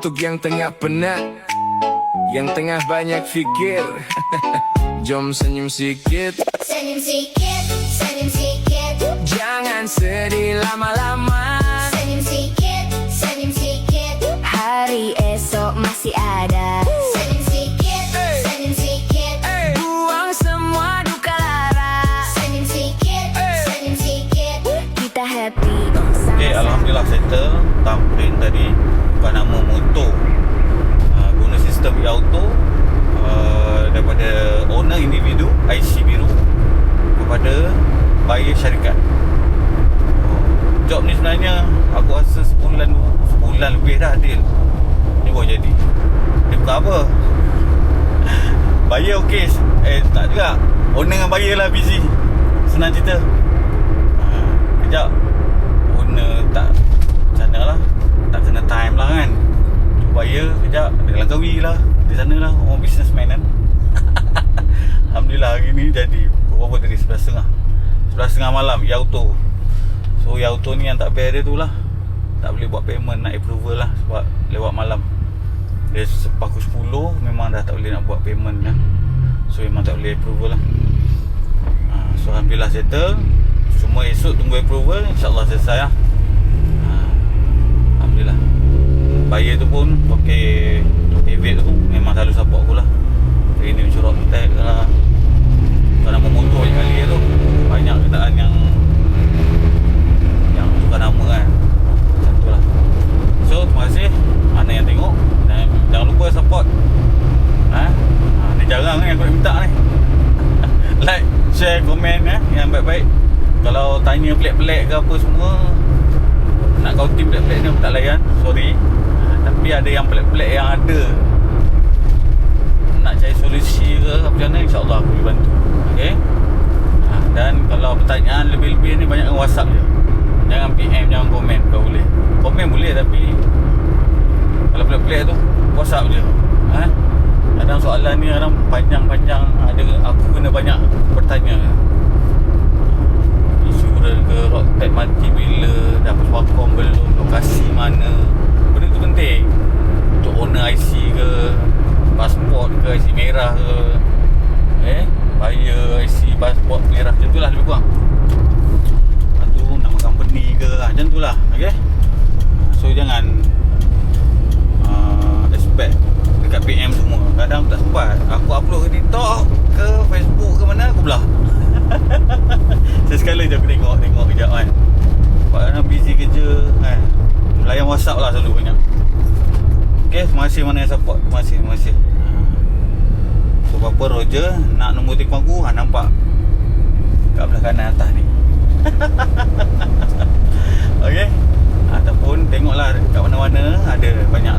Untuk yang tengah penat, yang tengah banyak fikir, jom senyum sikit. Senyum sikit, senyum sikit. Jangan sedih lama-lama. Senyum sikit, senyum sikit. Hari esok masih ada. Senyum sikit, senyum sikit. Buang semua duka lara. Senyum sikit, senyum sikit. Kita happy Okay, Alhamdulillah settle. Thumbprint tadi bukan nama motor, guna sistem e-auto, daripada owner individu IC biru kepada buyer syarikat. Job ni sebenarnya aku rasa sebulan lebih dah deal ni baru jadi. Dia bukan apa, buyer okey, tak juga, owner dengan buyer lah busy. Senang cerita. Kejap owner tak macam mana lah, tak kena time lah kan. Buyer kejap dia langkawi lah, di sana lah, orang businessman kan. Alhamdulillah hari ni jadi berapa tadi, 11.30 malam e-auto. So e-auto ni yang tak best dia tu lah, tak boleh buat payment, nak approval lah sebab lewat malam. Dia pukul 10 memang dah tak boleh nak buat payment lah. So memang tak boleh approval lah. So Alhamdulillah settle. Cuma esok tunggu approval, InsyaAllah selesai lah. Alhamdulillah. Buyer tu pun pakai David tu memang selalu support aku lah. Ini mencurut tag lah. Bukan nama motor je kali tu, banyak kenderaan yang tukar nama kan. Macam tu lah. So terima kasih mana yang tengok, dan jangan lupa support. Ni jarang yang aku nak minta ni. Like, share, komen yang baik-baik. Kalau tanya pelik-pelik ke apa semua, nak kau tim pelik-pelik ni aku tak layan, sorry. Tapi ada yang pelik-pelik yang ada, nak cari solusi ke apa macam mana, InsyaAllah aku boleh bantu. Okay. Dan kalau pertanyaan lebih-lebih ni banyak WhatsApp je. Jangan PM, jangan komen. Kau boleh komen boleh, tapi kalau pelik-pelik tu WhatsApp je. Kadang soalan ni kadang panjang-panjang, ada aku kena banyak bertanya. Insurans ke, road tax mati bila, dah persuakon belum, lokasi mana. Benda tu penting. Untuk owner IC ke, pasport ke, IC merah ke, buyer IC pasport merah, macam tu lah lebih kurang. Lepas tu nama company ke, macam tu lah. Okay. So jangan expect dekat PM semua. Kadang tak sempat. Aku upload ke TikTok ke Facebook ke mana, aku belah. Sekali je aku tengok kejap kan. Sebab kadang busy kerja kan. Layan WhatsApp lah selalu banyak. Okay, terima kasih mana yang support. Terima kasih. So apa Roger nak nombor telefon aku, nampak kat belah kanan atas ni. Okay. Ataupun tengoklah kat mana-mana ada banyak